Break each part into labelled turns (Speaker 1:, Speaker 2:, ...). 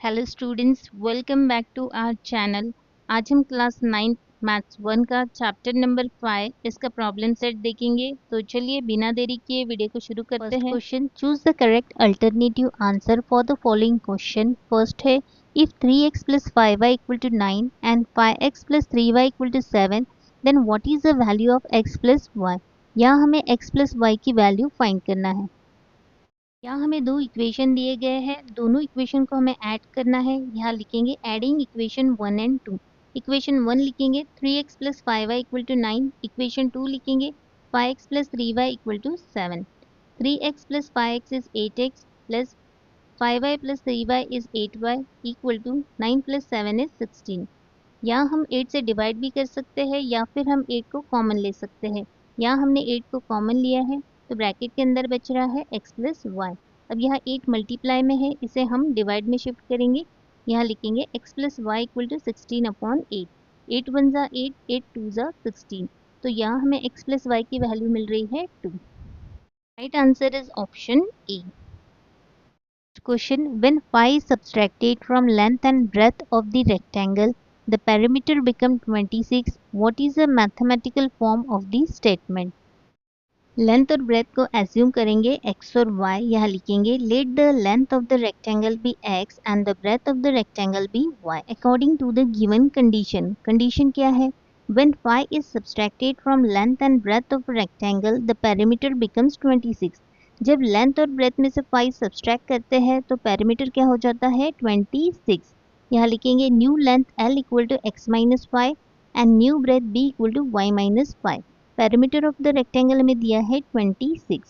Speaker 1: Hello students, welcome back to our channel. आज हम class 9 maths 1 का चैप्टर नंबर 5 इसका प्रॉब्लम सेट देखेंगे। तो चलिए बिना देरी किए वीडियो को शुरू करते हैं। Question, choose the correct alternative answer for the following question. First है, if 3x plus 5y equal to 9 and 5x plus 3y equal to 7 then what is the value of x plus y। यहाँ हमें x plus y की value find करना है। यहाँ हमें दो equation दिए गए हैं, दोनों इक्वेशन को हमें ऐड करना है। यहाँ लिखेंगे एडिंग इक्वेशन 1 एंड 2। इक्वेशन 1 लिखेंगे 3x plus 5y equal to 9। Equation 2 लिखेंगे 5x plus 3y equal to 7। 3x plus 5x is 8x plus 5y plus 3y is 8y equal to 9 plus 7 is 16। यहाँ हम 8 से divide भी कर सकते हैं या फिर हम 8 को कॉमन ले सकते हैं। यहाँ हमने 8 को कॉमन लिया है तो ब्रैकेट के अंदर बच रहा है x प्लस वाई। अब यहाँ 8 मल्टीप्लाई में है, इसे हम डिवाइड में शिफ्ट करेंगे। यहाँ लिखेंगे x plus y equal to 16 upon 8। 8 one ज़ा 8, 8 टू ज़ा 16। तो यहाँ हमें x प्लस वाई की वैल्यू मिल रही है 2। Right answer is option A. Question, when phi is subtracted from length and breadth of the rectangle, the perimeter becomes 26. What is the mathematical form of the statement? Length और breadth को assume करेंगे x और y। यहाँ लिखेंगे let the length of the rectangle be x and the breadth of the rectangle be y according to the given condition. Condition क्या है? When phi is subtracted from length and breadth of rectangle, the perimeter becomes 26. जब length और breath में से phi subtract करते हैं तो perimeter क्या हो जाता है? 26। यहाँ लिखेंगे new length l equal to x minus five and new breadth b equal to y minus five. Perimeter of the rectangle में दिया है 26।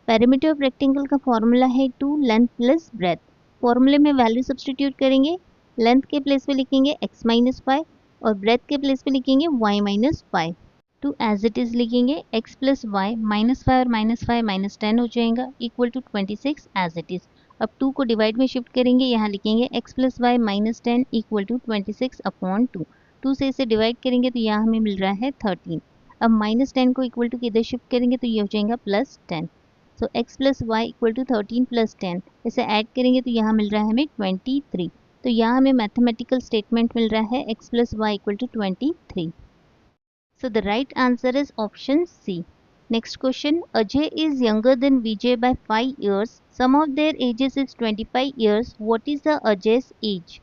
Speaker 1: पेरीमीटर ऑफ रेक्टेंगल का फॉर्मूला है 2 लेंथ प्लस ब्रेथ। फॉर्मूले में वैल्यू सब्सटीट्यूट करेंगे। लेंथ के place पे लिखेंगे x माइनस फाइव और ब्रेथ के प्लेस पे लिखेंगे y minus five. Two as it is लिखेंगे x plus y minus five और माइनस फाइव माइनस 10 हो जाएगा equal to 26 as it is. अब 2 को डिवाइड में शिफ्ट करेंगे। यहाँ लिखेंगे x plus y minus 10 equal to 26 upon 2। 2 से इसे डिवाइड करेंगे तो यहाँ हमें मिल रहा है 13। अब माइनस 10 को इक्वल टू किधर शिफ्ट करेंगे तो ये हो जाएगा plus 10। So x plus y equal to 13 plus 10, इसे ऐड करेंगे तो यहाँ मिल रहा है हमें 23। तो यहाँ हमें मैथमेटिकल स्टेटमेंट मिल रहा है x plus y equal to 23। So the right answer is option C. Next question, Ajay is younger than Vijay by 5 years. Sum of their ages is 25 years. What is the Ajay's age?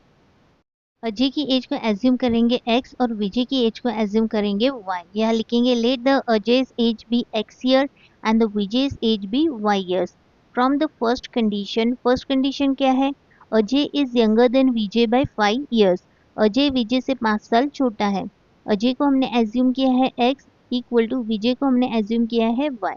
Speaker 1: Ajay की as को assume करेंगे x और विजय की as को assume करेंगे y। यहाँ लिखेंगे let the Ajay's age be x year and the Vijay's age be y years. From the first condition क्या है? Ajay is younger than Vijay by 5 years. Ajay Vijay से 5 साल छोटा है। अजय को हमने एज्यूम किया है x इक्वल टू विजय को हमने एज्यूम किया है y।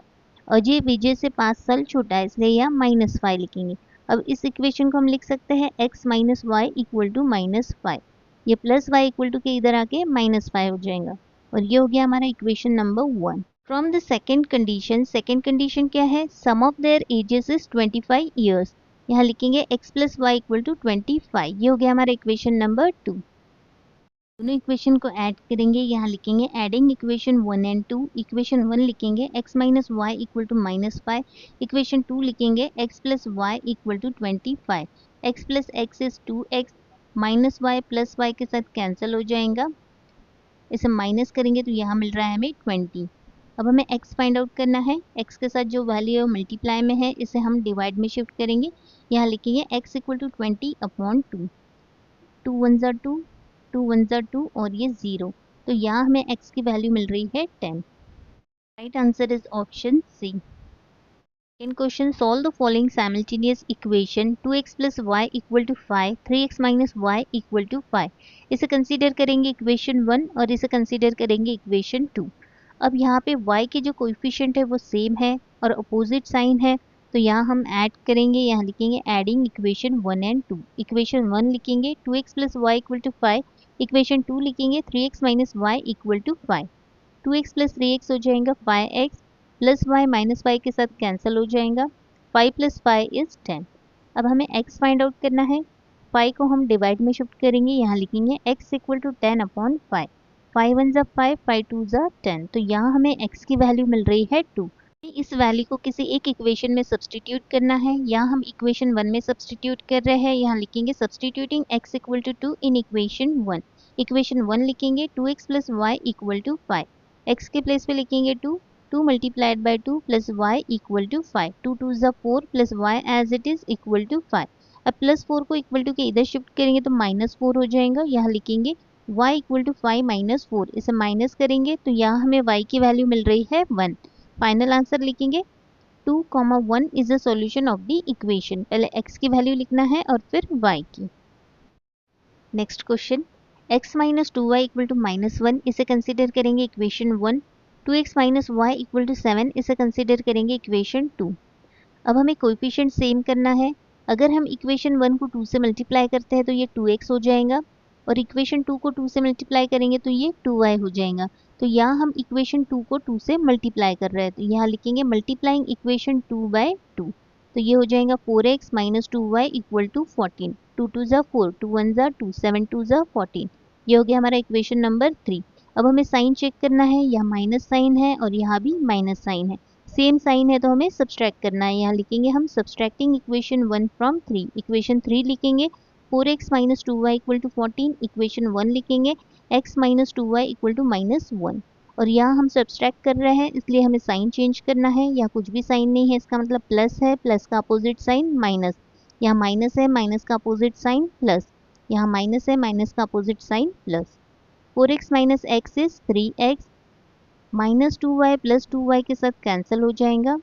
Speaker 1: अजय विजय से 5 साल छोटा है इसलिए यहाँ माइनस 5 लिखेंगे। अब इस इक्वेशन को हम लिख सकते हैं x minus y equal to minus 5। ये प्लस वाई इक्वल टू के इधर आके माइनस 5 हो जाएगा और ये हो गया हमारा equation number 1। From the second condition क्या है? Sum of their ages is 25 years. यहाँ लिखेंगे x plus y equal to 25। ये हो गया हमारा इक्वेशन नंबर 2। दोनों इक्वेशन को ऐड करेंगे। यहाँ लिखेंगे एडिंग इक्वेशन 1 एंड 2। इक्वेशन 1 लिखेंगे x minus y equal to minus 5। Equation 2 लिखेंगे x plus y equal to 25। x plus x is 2x, minus y plus y के साथ कैंसिल हो जाएगा। इसे माइनस करेंगे तो यहाँ मिल रहा है हमें 20। अब हमें x फाइंड आउट करना है। x के साथ जो वैल्यू है वो मल्टीप्लाई में है, इसे हम डिवाइड में शिफ्ट करेंगे। यहाँ लिखेंगे x equal to 20 upon 2। 2 one ज़ा 2, 2 वन ज़ा 2 और ये 0। तो यहाँ हमें x की वैल्यू मिल रही है 10। Right answer is option C. In question, solve the following simultaneous equation 2x plus y equal to 5, 3x minus y equal to 5। इसे कंसीडर करेंगे इक्वेशन 1 और इसे कंसीडर करेंगे इक्वेशन 2। अब यहाँ पे y के जो कोएफिशिएंट है वो सेम है और अपोजिट साइन है तो यहाँ हम ऐड करेंगे। यहाँ लिखेंगे एडिंग इक्वेशन 1 एंड 2। इक्वेशन 1 लिखेंगे 2x plus y equal to 5। Equation 2 लिखेंगे 3x minus y equal to 5। 2x plus 3x हो जाएगा 5x plus y minus Y के साथ कैंसिल हो जाएगा। 5 प्लस 5 इज 10। अब हमें x फाइंड आउट करना है। 5 को हम डिवाइड में शिफ्ट करेंगे। यहाँ लिखेंगे x equal to 10 upon 5। 5 one ज़ा 5, 5 टू ज़ा 10। तो यहाँ हमें x की वैल्यू मिल रही है 2। इस वैल्यू को किसी एक इक्वेशन में सब्सटीट्यूट करना है। यहाँ हम इक्वेशन 1 में सब्सटीट्यूट कर रहे हैं। यहाँ लिखेंगे substituting x equal to 2 in equation 1। Equation 1 लिखेंगे 2x plus y equal to 5। x के प्लेस पे लिखेंगे 2, 2 multiplied by 2 plus y equal to 5। 2 2 ज़ा 4 plus y as it is equal to 5। अब प्लस 4 को इक्वल टू के इधर शिफ्ट करेंगे तो माइनस 4 हो जाएगा। यहाँ लिखेंगे y इक्वल टू 5 माइनस 4। इसे माइनस करेंगे तो यहाँ हमें y की वैल्यू मिल रही है 1। फाइनल आंसर लिखेंगे 2,1 is the solution of the equation. पहले x की वैल्यू लिखना है और फिर y की। Next question, x minus 2y equal to minus 1 इसे कंसिडर करेंगे equation 1। 2x minus y equal to 7 इसे कंसिडर करेंगे इक्वेशन 2। अब हमें कोएफिशिएंट सेम करना है। अगर हम इक्वेशन 1 को 2 से मल्टीप्लाई करते हैं तो ये 2x हो जाएगा और इक्वेशन 2 को 2 से मल्टीप्लाई करेंगे तो ये 2y हो जाएगा। तो यहाँ हम इक्वेशन 2 को 2 से मल्टीप्लाई कर रहे हैं तो यहाँ लिखेंगे मल्टीप्लाइंग इक्वेशन 2 बाय 2। तो ये हो जाएगा 4x minus 2y equal to 14। 2 2 ज़ा 4, 2 1 ज़ा 2, 7 2 ज़ा 14। ये हो गया हमारा इक्वेशन नंबर 3। अब हमें साइन चेक करना है। यहाँ माइनस साइन है और यहाँ भी माइनस साइन है। सेम साइन है तो हमें सब्सट्रैक्ट करना है। यहाँ लिखेंगे हम सब्सट्रैक्टिंग इक्वेशन 1 फ्रॉम 3। इक्वेशन 3 लिखेंगे 4x minus 2y equal to 14। Equation 1 लिखेंगे x minus 2y equal to minus 1। और यहाँ हम सब्सट्रैक्ट कर रहे हैं इसलिए हमें साइन चेंज करना है। यहाँ कुछ भी साइन नहीं है, इसका मतलब प्लस है, प्लस का अपोजिट साइन माइनस। यहाँ माइनस है, माइनस का अपोजिट साइन प्लस। यहाँ माइनस है, माइनस का opposite sign plus. 4x minus x is 3x, minus 2y plus 2y के साथ कैंसिल हो जाएगा।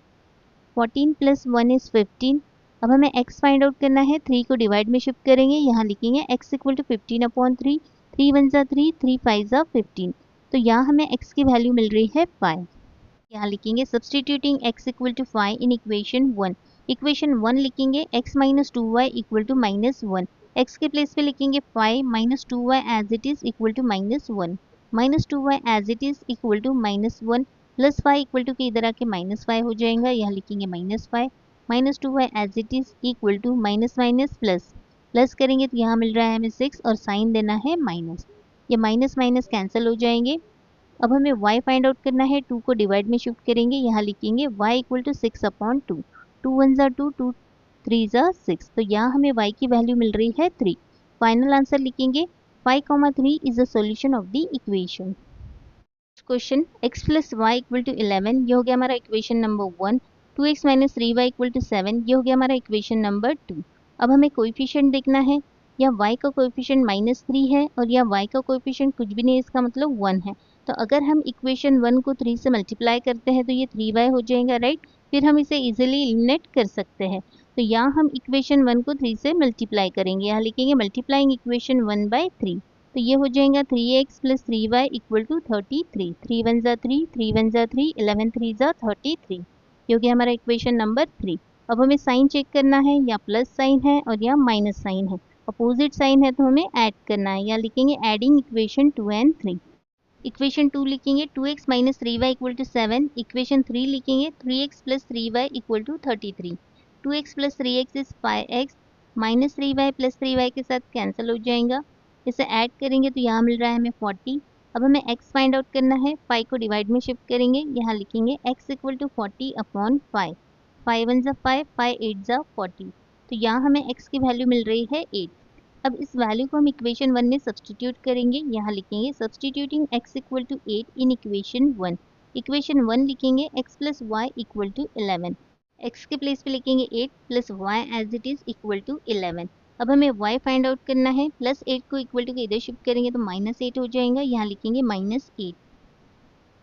Speaker 1: 14 प्लस 1 इज 15। अब हमें x फाइंड आउट करना है। 3 को डिवाइड में शिफ्ट करेंगे। यहाँ लिखेंगे x इक्वल टू 15 अपॉन 3। 3 1 ज़ा 3, 3 5 ज़ा 15। तो यहाँ हमें x की वैल्यू मिल रही है 5। यहाँ लिखेंगे substituting x equal to 5 in equation 1। Equation 1 लिखेंगे x minus 2y equal to minus 1। x के प्लेस पे लिखेंगे 5 minus 2y as it is equal to minus 1। Minus 2y as it is equal to minus 1 plus 5 equal to के इधर आके minus 5 हो जाएगा। यहाँ लिखेंगे minus 5 minus 2y as it is equal to minus minus plus. Plus करेंगे तो यहाँ मिल रहा है हमें 6 और साइन देना है माइनस। ये माइनस माइनस कैंसिल हो जाएंगे। अब हमें y फाइंड आउट करना है। 2 को डिवाइड में शिफ्ट करेंगे। यहाँ लिखेंगे y इक्वल टू 6 अपॉन 2। 2 1 ज़ा 2, 2 3 ज़ा 6। तो यहाँ हमें y की वैल्यू मिल रही है 3। फाइनल आंसर लिखेंगे 5,3 is the solution of the equation. Question x plus y equal to 11, ये हो गया हमारा equation number 1। 2x minus 3y equal to 7, ये हो गया हमारा इक्वेशन नंबर 2। अब हमें कोएफिशिएंट देखना है। या y का कोएफिशिएंट -3 है और या y का कोएफिशिएंट कुछ भी नहीं है, इसका मतलब 1 है। तो अगर हम इक्वेशन 1 को 3 से मल्टीप्लाई करते हैं तो ये 3y हो जाएगा, राइट। फिर हम इसे इजीली एलिमिनेट कर सकते हैं। तो यहाँ हम इक्वेशन 1 को 3 से मल्टीप्लाई करेंगे। यहाँ लिखेंगे मल्टीप्लाइंग इक्वेशन 1 बाई 3। तो ये हो जाएगा 3x plus 3y equal to 33। 3 1 ज़ा 3, 3 1 ज़ा 3, 11 3 ज़ा 33। ये हो गया हमारा इक्वेशन नंबर 3। अब हमें साइन चेक करना है। या प्लस साइन है और या माइनस साइन है। अपोजिट साइन है तो हमें ऐड करना है। या लिखेंगे एडिंग इक्वेशन 2 एंड 3। इक्वेशन 2 लिखेंगे 2x minus 3y equal to 7। Equation 3 लिखेंगे 3x plus 3y equal to 33। 2x plus 3x is 5x, minus 3y plus 3y के साथ कैंसिल हो जाएगा। इसे ऐड करेंगे तो यहाँ मिल रहा है हमें 40। अब हमें x फाइंड आउट करना है। 5 को डिवाइड में शिफ्ट करेंगे। यहाँ लिखेंगे x इक्वल टू 40 अपॉन 5। 5 1 ज़ा 5, 5 8 ज़ा 40। तो यहाँ हमें x की वैल्यू मिल रही है 8। अब इस वैल्यू को हम इक्वेशन 1 में सब्सटीट्यूट करेंगे। यहाँ लिखेंगे substituting x equal to 8 in equation 1। Equation 1 लिखेंगे x plus y equal to 11। x के प्लेस पे लिखेंगे 8 plus y as it is equal to 11। अब हमें y फाइंड आउट करना है। प्लस 8 को इक्वल टू के इधर शिफ्ट करेंगे तो माइनस 8 हो जाएगा। यहाँ लिखेंगे minus 8।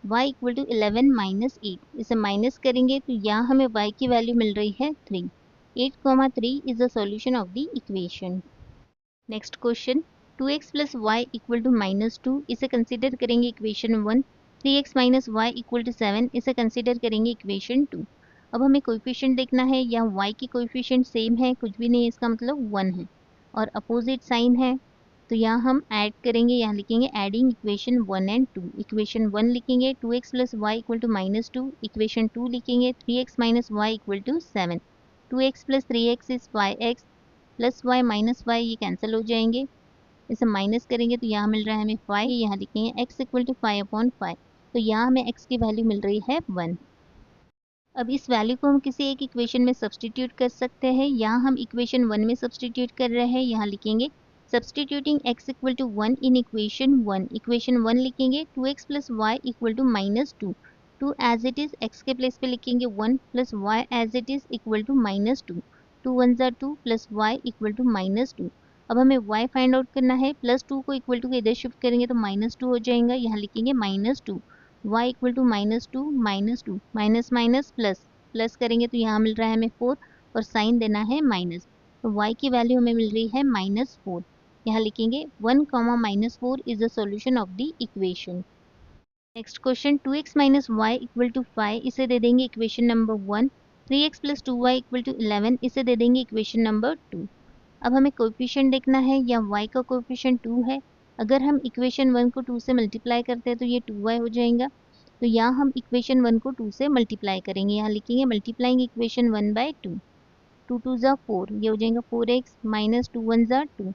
Speaker 1: y equal to 11 minus 8। इसे माइनस करेंगे तो यहाँ हमें y की वैल्यू मिल रही है 3। 8,3 is the solution of the equation. Next question, 2x plus y equal to minus 2 इसे कंसिडर करेंगे equation 1। 3x minus y equal to 7 इसे कंसिडर करेंगे इक्वेशन 2। अब हमें कोएफिशिएंट देखना है। या y की कोएफिशिएंट सेम है, कुछ भी नहीं है, इसका मतलब 1 है और अपोजिट साइन है तो यहाँ हम ऐड करेंगे। यहाँ लिखेंगे एडिंग इक्वेशन 1 एंड 2। इक्वेशन 1 लिखेंगे 2x plus y equal to minus 2। Equation 2 लिखेंगे 3x minus y equal to 7। 2x plus 3x is 5x plus y minus y, ये कैंसिल हो जाएंगे। इसे माइनस करेंगे तो यहाँ मिल रहा है हमें 5। यहाँ लिखेंगे x इक्वल टू 5 अपॉन 5। तो यहाँ हमें x की वैल्यू मिल रही है 1। अब इस वैल्यू को हम किसी एक इक्वेशन में सब्सटीट्यूट कर सकते हैं। यहाँ हम इक्वेशन 1 में सब्सटीट्यूट कर रहे हैं। यहाँ लिखेंगे substituting x equal to 1 in equation 1। Equation 1 लिखेंगे 2x plus y equal to -2। 2 as it is x के प्लेस पे लिखेंगे 1 plus y as it is equal to -2। 2 1 ज़ा 2 प्लस वाई इक्वल टू -2। अब हमें y फाइंड आउट करना है। +2 को इक्वल टू के इधर शिफ्ट करेंगे तो -2 हो जाएगा। यहाँ लिखेंगे -2। y equal to -2 -2 minus minus plus plus करेंगे तो यहाँ मिल रहा है हमें 4 और साइन देना है माइनस। तो y की वैल्यू हमें मिल रही है -4। यहाँ लिखेंगे 1 -4 is the solution of the equation. Next question 2x minus y equal to 5, इसे दे देंगे equation number 1। 3x plus 2y equal to 11, इसे दे देंगे इक्वेशन नंबर 2। अब हमें कोएफिशिएंट देखना है। या y का कोएफिशिएंट 2 है। अगर हम इक्वेशन 1 को 2 से मल्टीप्लाई करते हैं तो ये 2y हो जाएगा। तो यहाँ हम इक्वेशन 1 को 2 से मल्टीप्लाई करेंगे। यहाँ लिखेंगे मल्टीप्लाइंग इक्वेशन 1 बाय 2। 2 2 ज़ा 4, ये हो जाएगा 4x माइनस 2 1 ज़ा 2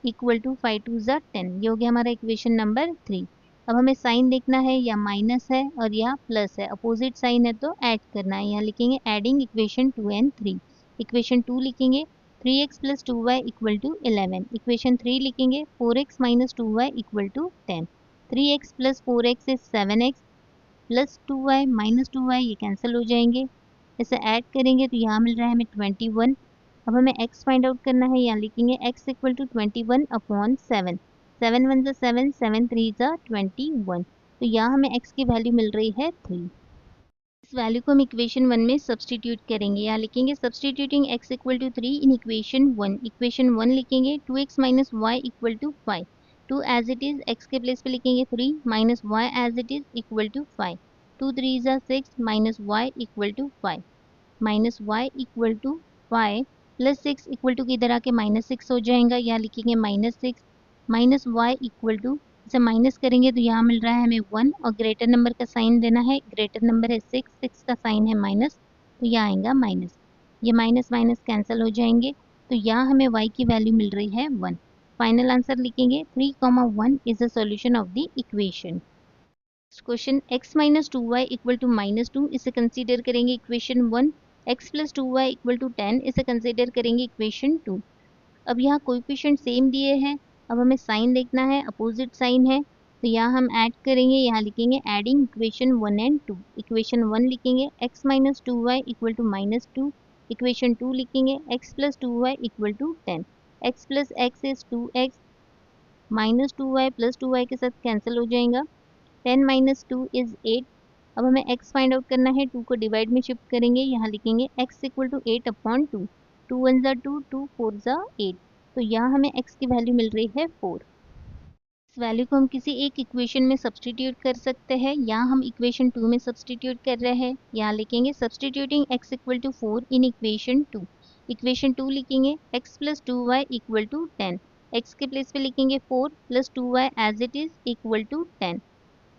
Speaker 1: इक्वल टू 5 2 ज़ा 10। ये हो गया हमारा इक्वेशन नंबर 3। अब हमें साइन देखना है। या माइनस है और या प्लस है। अपोजिट साइन है तो ऐड करना है। यहाँ लिखेंगे एडिंग इक्वेशन 2 एंड 3। इक्वेशन 2 लिखेंगे 3x plus 2y equal to 11। Equation 3 लिखेंगे 4x minus 2y equal to 10। 3x plus 4x is 7x plus 2y minus 2y, ये कैंसिल हो जाएंगे। इसे ऐड करेंगे तो यहाँ मिल रहा है हमें 21। अब हमें x फाइंड आउट करना है। यहाँ लिखेंगे x इक्वल टू 21 अपॉन 7। 7 1 ज़ा 7, 7 3 ज़ा 21। तो यहाँ हमें x की वैल्यू मिल रही है 3। इस वैल्यू को हम इक्वेशन 1 में सब्सटीट्यूट करेंगे। यहाँ लिखेंगे substituting x equal to 3 in equation 1। Equation 1 लिखेंगे 2x minus y equal to 5। 2 as it is x के प्लेस पे लिखेंगे 3 minus y as it is equal to 5। 2 3 ज़ा 6 minus y equal to 5 minus y equal to 5 plus 6 equal to की इधर आके -6 हो जाएगा। यहाँ लिखेंगे -6 माइनस वाई इक्वल टू, इसे माइनस करेंगे तो यहाँ मिल रहा है हमें 1 और ग्रेटर नंबर का साइन देना है। ग्रेटर नंबर है 6, 6 का साइन है माइनस, तो यहाँ आएगा माइनस। ये माइनस माइनस कैंसिल हो जाएंगे। तो यहाँ हमें y की वैल्यू मिल रही है 1। फाइनल आंसर लिखेंगे 3, 1 is the solution of the equation. Question x minus 2y equal to -2, इसे कंसीडर करेंगे equation 1। x plus 2y equal to 10, इसे कंसीडर करेंगे इक्वेशन 2। अब यहाँ कोएफिशिएंट सेम दिए हैं। अब हमें साइन देखना है, अपोजिट साइन है तो यहाँ हम ऐड करेंगे। यहाँ लिखेंगे एडिंग इक्वेशन 1 एंड 2। इक्वेशन 1 लिखेंगे x minus 2y equal to -2। Equation 2 लिखेंगे x plus 2y equal to 10। x plus x is 2x minus 2y plus 2y के साथ कैंसिल हो जाएगा। 10 माइनस 2 इज 8। अब हमें x फाइंड आउट करना है। 2 को डिवाइड में शिफ्ट करेंगे। यहाँ लिखेंगे x इक्वल टू 8 अपॉन 2। 2 1 ज़ा 2, 2 4 ज़ा 8। तो यहाँ हमें x की वैल्यू मिल रही है 4। इस वैल्यू को हम किसी एक इक्वेशन में सब्सटीट्यूट कर सकते हैं। यहाँ हम इक्वेशन 2 में सब्सटीट्यूट कर रहे हैं। यहाँ लिखेंगे substituting x equal to 4 in equation 2। Equation 2 लिखेंगे x plus 2y equal to 10। x के प्लेस पे लिखेंगे 4 plus 2y as it is equal to 10।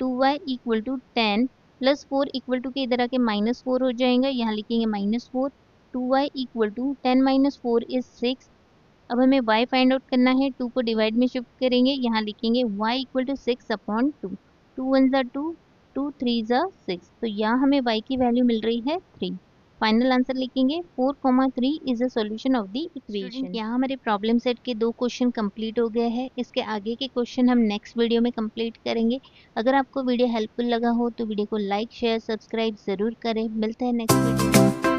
Speaker 1: 2y equal to 10 plus 4 equal to के इधर आके -4 हो जाएगा। यहाँ लिखेंगे -4। 2y equal to 10 minus 4 is 6। अब हमें y फाइंड आउट करना है। 2 को डिवाइड में शिफ्ट करेंगे। यहाँ लिखेंगे y इक्वल टू 6 अपॉन 2। 2 1 ज़ा 2, 2 3 ज़ा 6। तो यहाँ हमें y की वैल्यू मिल रही है 3। फाइनल आंसर लिखेंगे 4, 3 is the solution of the equation. यहाँ हमारे प्रॉब्लम सेट के 2 क्वेश्चन कंप्लीट हो गए हैं। इसके आगे के क्वेश्चन हम नेक्स्ट वीडियो में कंप्लीट करेंगे। अगर आपको वीडियो हेल्पफुल लगा हो तो वीडियो को लाइक शेयर सब्सक्राइब ज़रूर करें। मिलते हैं नेक्स्ट वीडियो में।